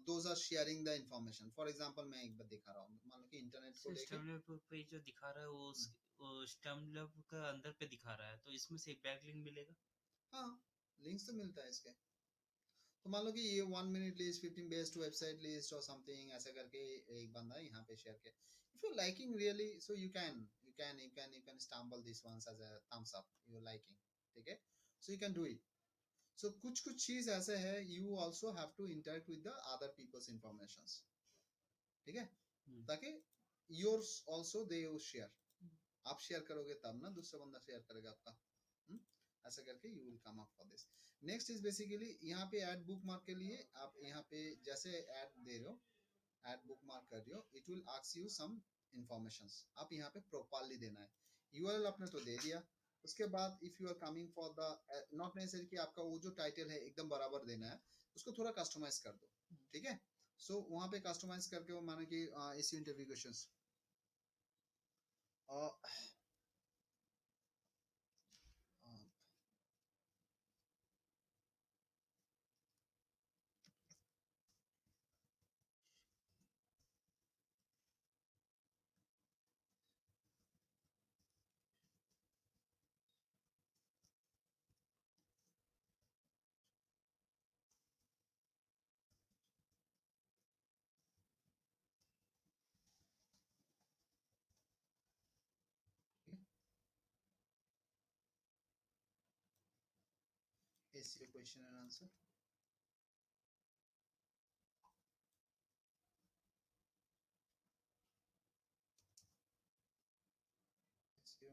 those are sharing the information. For example मैं एक बार दिखा रहा हूँ, मान लो कि इंटरनेट को लेके स्टैम्बलर पे जो दिखा रहा है वो स्टैम्बलर का अंदर पे दिखा रहा है, तो इसमें से एक बैक लिंक मिलेगा। हाँ, लिंक्स तो मिलता है इसके। तो मान लो कि ये 1 minute list 15 best website list और समथिंग ऐसा करके एक बंदा यहाँ पे शेयर किया। If you liking really so you can stumble this ones as a thumbs up you liking, ठीक है, so you can do it. So कुछ चीज ऐसे है you also have to interact with the other people's informations, ठीक है, ताकि yours also they will share. आप शेयर करोगे तब ना दूसरा बंदा शेयर करेगा आपका। हम्म? ऐसा करके you will come up for this. Next is basically यहाँ पे ऐड बुक मार्क के लिए आप यहाँ पे जैसे ऐड दे रहे हो, ऐड बुक मार्क कर रहे हो, it will ask you some informations. आप यहाँ पे प्रॉपर्ली देना है। यूआरएल आपने तो दे दिया, उसके बाद if you are coming for the not necessary कि आपका वो जो टाइटल है एकदम बराबर देना है, उसको थोड़ा कस्टमाइज कर दो, ठीक है। सो वहाँ पे कस्टमाइज करके वो माने कि SEO interview questions SEO question and answer. SEO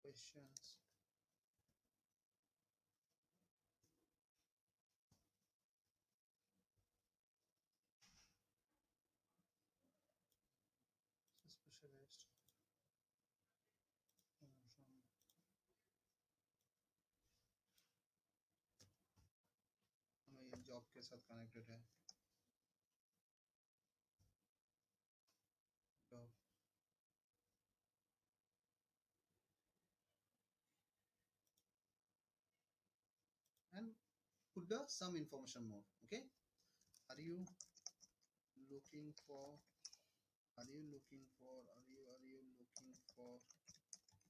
questions specialist from हमें ये जॉब के साथ कनेक्टेड है, job and put the some information more, okay. Are you looking for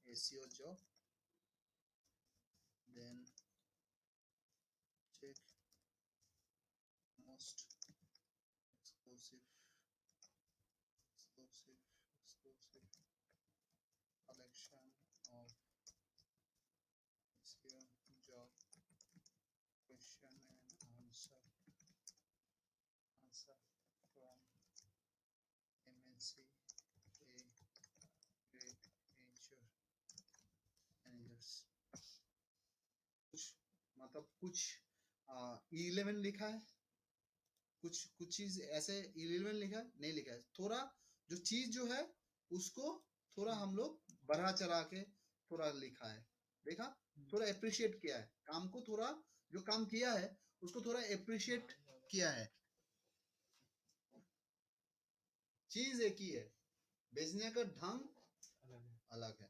SEO job, then check most exclusive collection of SEO job question and answer from MNC a great managers। कुछ मतलब कुछ 11 लिखा है, कुछ चीज ऐसे 11 लिखा है, नहीं लिखा है, थोड़ा जो चीज जो है उसको थोड़ा हम लोग बढ़ा चढ़ा के थोड़ा लिखा है, देखा, थोड़ा अप्रिशिएट किया है काम को, थोड़ा जो काम किया है उसको थोड़ा अप्रिशिएट किया है। चीज एक ही है, बेचने का ढंग अलग है,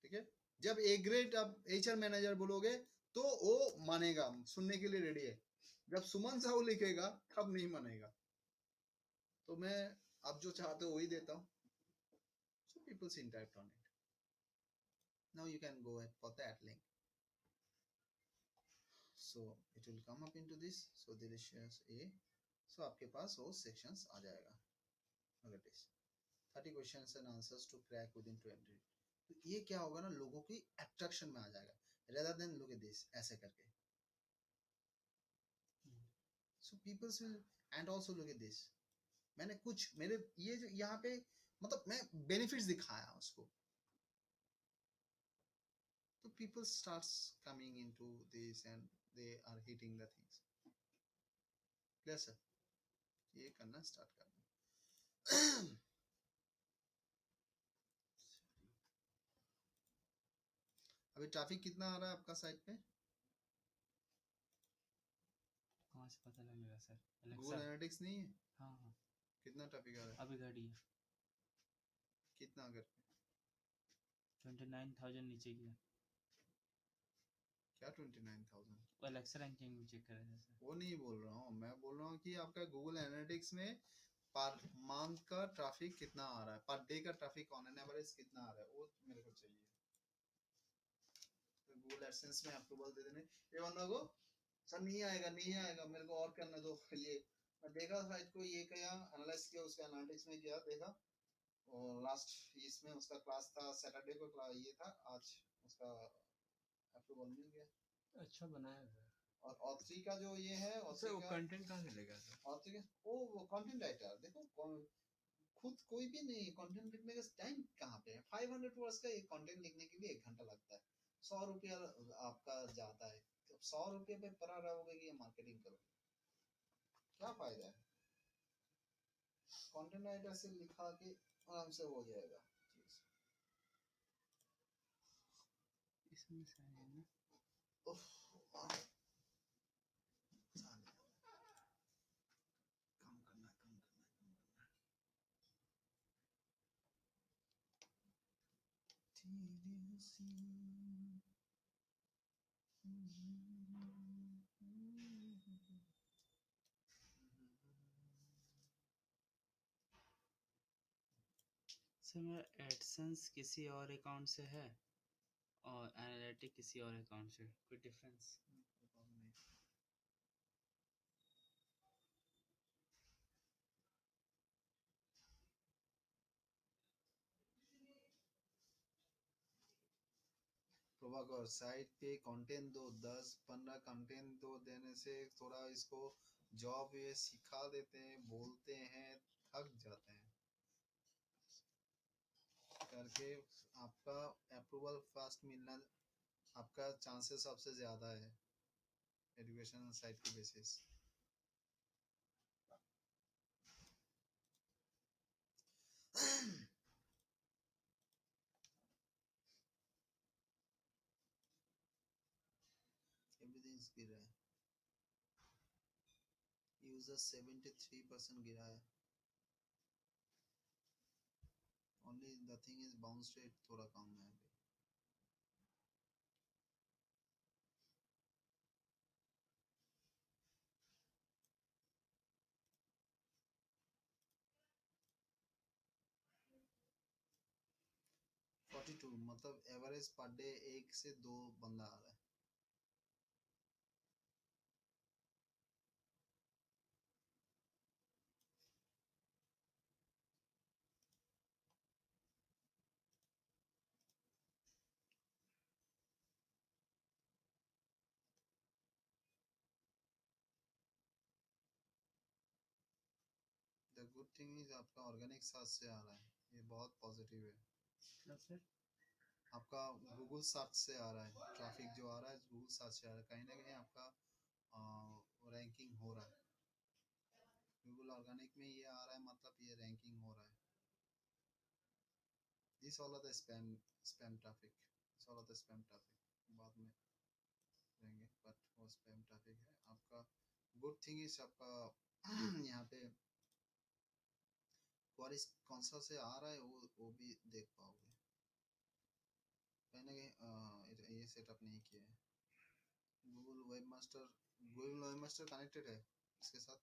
ठीक है। जब ए ग्रेड आप एचआर मैनेजर बोलोगे तो वो मानेगा, सुनने के लिए रेडी है। जब सुमन साहू लिखेगा तब नहीं मानेगा। तो मैं आप जो चाहते हो वही देता हूँ। So people interact on it. Now you can go ahead for that link. So it will come up into this. So delicious A. So आपके पास वो sections आ जाएगा। Look at this. 30 questions and answers to crack within 20. तो ये क्या होगा ना, लोगों की attraction में आ जाएगा। Rather than look at this ऐसे करके। So people will and also look at this. मैंने कुछ मेरे ये जो यहाँ पे मतलब मैं benefits दिखाया उसको। So people starts coming into this and they are hitting the things. Clear sir? ये करना start करना। अभी ट्रैफिक कितना आ रहा है आपका साइट पे? कहाँ से पता लगेगा सर? गूगल एनालिटिक्स नहीं है? हाँ हाँ। कितना ट्रैफिक आ रहा है? अभी घटी है। कितना करके? 29,000 नीचे गया। क्या 29,000? वो एलेक्सा रैंकिंग में चेक कर रहे थे सर। वो नहीं बोल रहा हूँ, मैं बोल रहा हूँ कि आपका गूगल एनालिटिक्स में पर मंथ का ट्रैफिक कितना आ रहा है, पर डे का ट्रैफिक ऑन एन एवरेज कितना आ रहा है, वो मेरे को चाहिए। तो गूगल एडसेंस में अप्रूवल दे देने, ये बंदा को सर नहीं आएगा नहीं आएगा, मेरे को और करने दो। ये मैं देखा साइट को, ये क्या एनालाइज किया, उसका एनालिटिक्स में किया, देखा, और लास्ट इसमें उसका क्लास था सैटरडे को, ये था, आज उसका अप्रूवल मिल गया। अच्छा बनाया है। और ऑथरी का जो ये है, उससे ऑथरी वो का, कंटेंट कहाँ से लेगा सर? ऑथरी का वो कंटेंट राइटर, देखो खुद कोई भी नहीं, कंटेंट लिखने का टाइम कहाँ पे है। 500 वर्ड्स का एक कंटेंट लिखने के लिए 1 घंटा लगता है, 100 रुपया आपका जाता है, तो 100 रुपये पे पड़ा रहोगे कि ये मार्केटिंग करोगे, क्या फायदा है। कंटेंट राइटर से लिखा के आराम से हो जाएगा चीज। इसमें से है ना। उफ, कम करना है, कम करना है, कम करना है। तेरे हसीन सर मेरा एडसेंस किसी और अकाउंट से है और एनालिटिक किसी और अकाउंट से, कोई डिफरेंस? प्रभाकर साइट पे कंटेंट दो, 10-15 कंटेंट दो, देने से थोड़ा इसको जॉब ये सिखा देते हैं, बोलते हैं, थक जाते हैं करके। आपका अप्रूवल फास्ट मिलना, आपका चांसेस सबसे ज्यादा है एजुकेशन साइट की बेसिस। एवरीथिंग गिरा है, यूजर 73% गिरा है, only the thing is bounce rate थोड़ा कम है अभी। फोर्टी टू, मतलब एवरेज पर डे 1 से 2 बंदा आ रहा है। द गुड थिंग इज आपका ऑर्गेनिक सर्च से आ रहा है, ये बहुत पॉजिटिव है। क्या सर? आपका गूगल सर्च से आ रहा है, ट्रैफिक जो आ रहा है गूगल सर्च से आ रहा है, कहीं ना कहीं आपका रैंकिंग हो रहा है। गूगल ऑर्गेनिक में ये आ रहा है, मतलब ये रैंकिंग हो रहा है। This all are the spam traffic, this all are the spam traffic बाद में रहेंगे, बट वो स्पैम ट्रैफिक है आपका। गुड थिंग इज आपका यहाँ पे क्वेरीज कौन सा से आ रहा है, वो भी देख पाओगे। कहीं ना कहीं ये सेटअप नहीं किया है। गूगल वेब मास्टर कनेक्टेड है इसके साथ,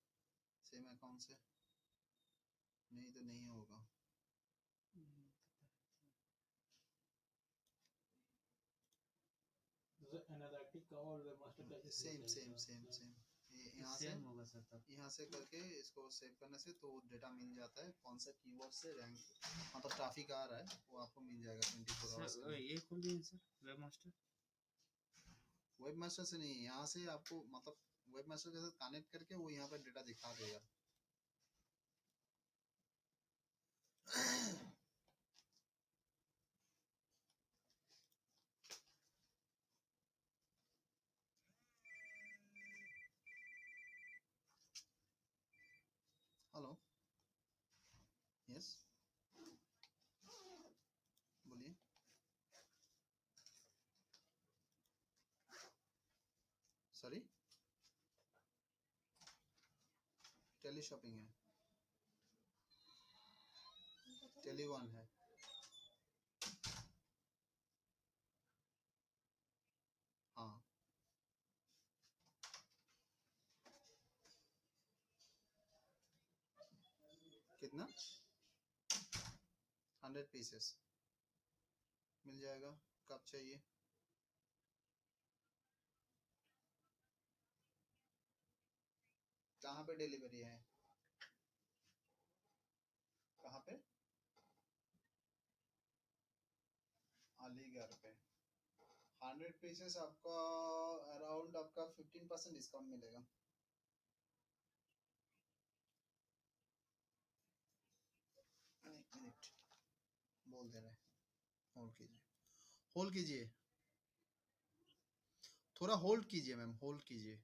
सेम अकाउंट से, नहीं तो नहीं होगा। एनालिटिक का और वेबमास्टर का सेम सेम सेम सेम, यहाँ से सेम होगा सर तब। यहाँ से करके इसको सेव करने से तो डेटा मिल जाता है, कौन सा कीवर्ड से रैंक मतलब ट्रैफिक आ रहा है वो आपको मिल जाएगा 24 आवर्स सर के। ये खोल दीजिए sir web master. Web master से नहीं, यहाँ से आपको मतलब वेब मास्टर के साथ कनेक्ट करके वो यहाँ पे डेटा दिखा देगा। हेलो, यस, बोलिए। सॉरी, टेली शॉपिंग है, टेली वन है। हाँ, कितना 100 पीसेस मिल जाएगा। कब चाहिए? कहाँ पे डिलीवरी है? कहाँ पे? अलीगढ़ पे। 100 पीसेस आपका अराउंड आपका 15% डिस्काउंट मिलेगा। एक मिनट बोल दे रहे हैं। होल्ड कीजिए, होल्ड कीजिए, थोड़ा होल्ड कीजिए मैम, होल्ड कीजिए।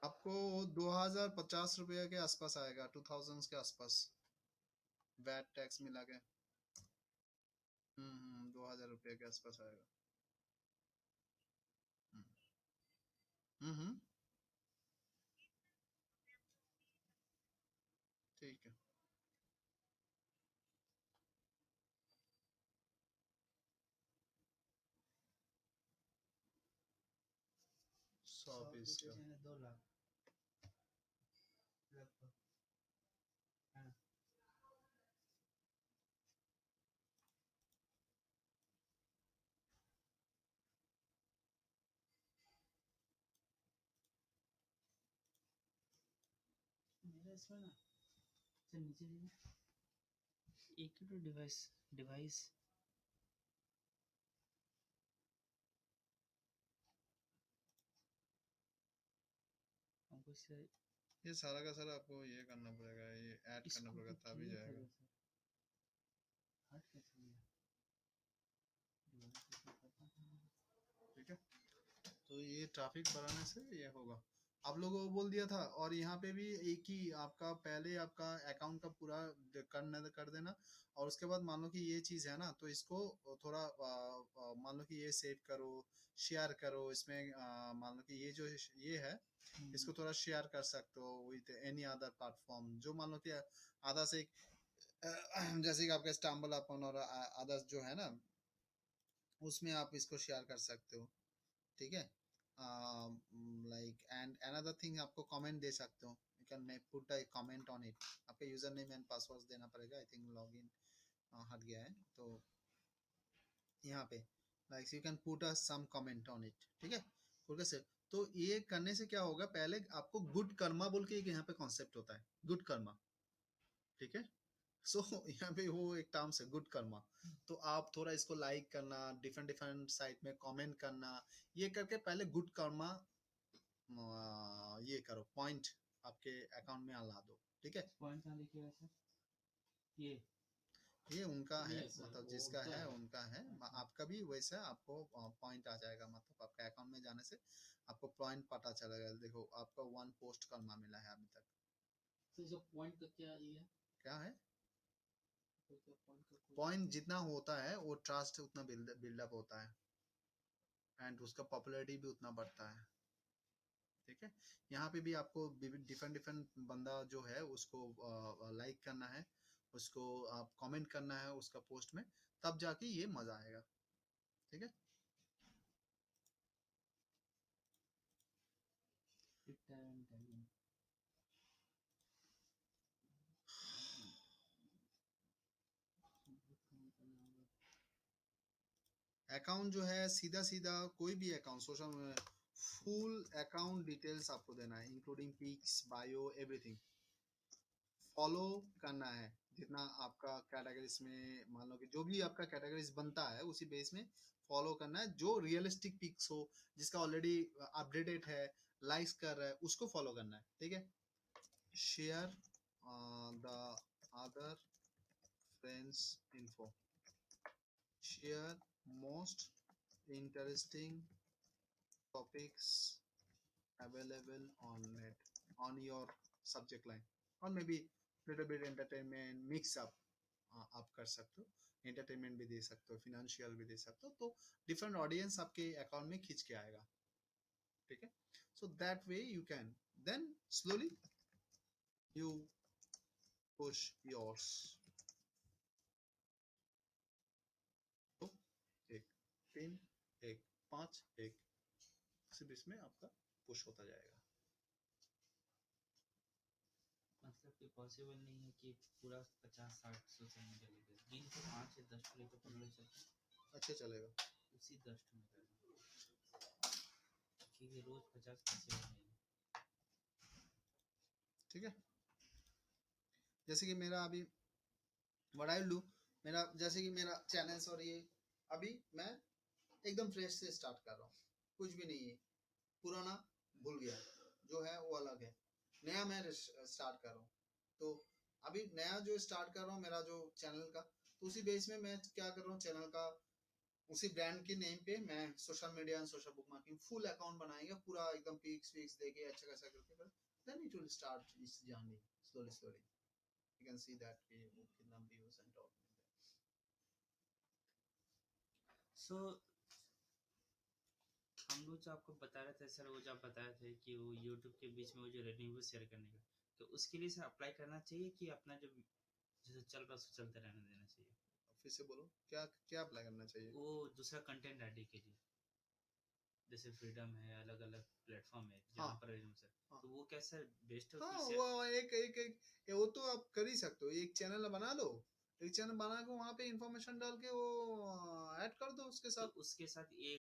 आपको 2050 रुपये के आसपास आएगा, 2000 के आसपास, वैट टैक्स मिला के। 2000 रुपये के आसपास आएगा। हम्म, ठीक है। 100 पीस का 2 लाख लगभग है ना। मेरा इसमें ना सर नीचे देखना, एक ही तो डिवाइस डिवाइस हमको इससे ये सारा का सारा आपको ये करना पड़ेगा, ये ऐड करना इसको पड़ेगा तो तभी किया था जाएगा। सर, हट कैसे गया डिवाइस इसमें पता नहीं। ठीक है, तो ये ट्रैफिक बढ़ाने से ये होगा। आप लोगों को बोल दिया था। और यहाँ पे भी एक ही आपका पहले आपका अकाउंट का पूरा कर देना। और उसके बाद मान लो कि ये चीज़ है ना, तो इसको थोड़ा मान लो कि ये सेव करो, शेयर करो इसमें। मान लो कि ये जो ये है, इसको थोड़ा शेयर कर सकते हो विद एनी अदर प्लेटफॉर्म। जो मान लो कि आधा से जैसे कि आपका स्टैम्बल अपन और अदर्स जो है ना, उसमें आप इसको शेयर कर सकते हो। ठीक है, लाइक एंड अनदर थिंग, आपको कमेंट दे सकते हो। You can put a comment on it. आपका यूजर नेम एंड पासवर्ड देना पड़ेगा। आई थिंक लॉगिन हट गया है, तो यहाँ पे like you can put a some comment on it. ठीक है, ओके सर। तो ये करने से क्या होगा, पहले आपको गुड कर्मा बोल के एक यहाँ पे कॉन्सेप्ट होता है, गुड कर्मा। ठीक है, सो यहाँ पे वो एक टर्म्स है गुड कर्मा। तो आप थोड़ा इसको लाइक करना, डिफरेंट डिफरेंट साइट में कमेंट करना, ये करके पहले गुड कर्मा ये करो, पॉइंट आपके अकाउंट में ला दो। ठीक है, पॉइंट कहाँ लिखेगा सर? ये उनका है, ये सर, मतलब वो जिसका उनका है है। उनका है। अच्छा आपका भी वैसा आपको पॉइंट आ जाएगा, मतलब आपका अकाउंट में जाने से आपको पॉइंट पता चलेगा। देखो आपका 1 पोस्ट कर्मा मिला है अभी तक। तो जो पॉइंट का क्या ये है? क्या है? तो क्या पॉइंट का कोई पॉइंट जितना होता है वो ट्रस्ट उतना बिल्डअप होता है, एंड उसका पॉपुलैरिटी भी उतना बढ़ता है। ठीक है, यहाँ पे भी आपको डिफरेंट डिफरेंट बंदा जो है उसको लाइक करना है, उसको आप कमेंट करना है उसका पोस्ट में, तब जाके ये मजा आएगा। ठीक है, रिटर्न टैगिंग बहुत कम करना होगा। अकाउंट जो है सीधा सीधा कोई भी account social media, full account details आपको देना है, including pics, bio, everything follow करना है। जितना आपका कैटेगरीज में, मान लो कि जो भी आपका कैटेगरीज बनता है उसी बेस में फॉलो करना है। जो रियलिस्टिक पिक्स हो, जिसका ऑलरेडी अपडेटेड है, लाइक्स कर रहा है, उसको फॉलो करना है। ठीक है, share the other friends info, share most interesting topics available on net on your subject line, or maybe little bit entertainment mix up, आप कर सकते हो, एंटरटेनमेंट भी दे सकते हो, फिनेंशियल भी दे सकते हो, तो डिफरेंट ऑडियंस आपके अकाउंट में खींच के आएगा, ठीक है। So that way you can then slowly you push yours. तो एक 3, एक 5, एक इसी बीच में आपका पुश होता जाएगा। मतलब कि पॉसिबल नहीं है कि पूरा 50-60 सोशल मीडिया लेकर दिन के 5 या 10 को लेकर 15 चलते अच्छा चलेगा, उसी 10 में करना, क्योंकि रोज 50 पॉसिबल नहीं है। ठीक है। जैसे कि मेरा अभी व्हाट आई डू, मेरा जैसे कि मेरा चैनल्स और ये अभी मैं एकदम फ्रेश से स्टार्ट कर रहा हूँ, कुछ भी नहीं है, पुराना भूल गया, जो है वो अलग है, नया मैं स्टार्ट कर रहा हूँ। तो अभी नया जो स्टार्ट कर रहा हूँ मेरा जो चैनल का, तो उसी बेस में मैं क्या कर रहा हूँ, चैनल का उसी ब्रांड के नेम पे मैं social media and social book marketing full account बनाएंगे, पूरा एकदम पिक्स विक्स देके अच्छा खासा करके, देन इट विल स्टार्ट इस journey slowly slowly, you can see that कि वो कितना views and all मिलता है। सो हम लोग जो आपको बता रहे थे सर, वो जो आप बताए थे कि वो यूट्यूब के बीच में वो जो रेवेन्यू शेयर करने का, तो उसके लिए सर अप्लाई करना चाहिए कि अपना जो जैसे चल रहा है उसको चलते रहने देना चाहिए? फिर से बोलो, क्या क्या अप्लाई करना चाहिए? वो दूसरा कंटेंट ऐड के लिए, जैसे फ्रीडम है, अलग अलग प्लेटफॉर्म है जहाँ हाँ, पर रेवेन्यू सर, हाँ। तो वो कैसे बेस्ट है हाँ उसमें वो एक एक एक वो तो आप कर ही सकते हो, एक चैनल बना लो, एक चैनल बना के वहाँ पे इंफॉर्मेशन डाल के वो ऐड कर दो उसके तो साथ। उसके साथ ये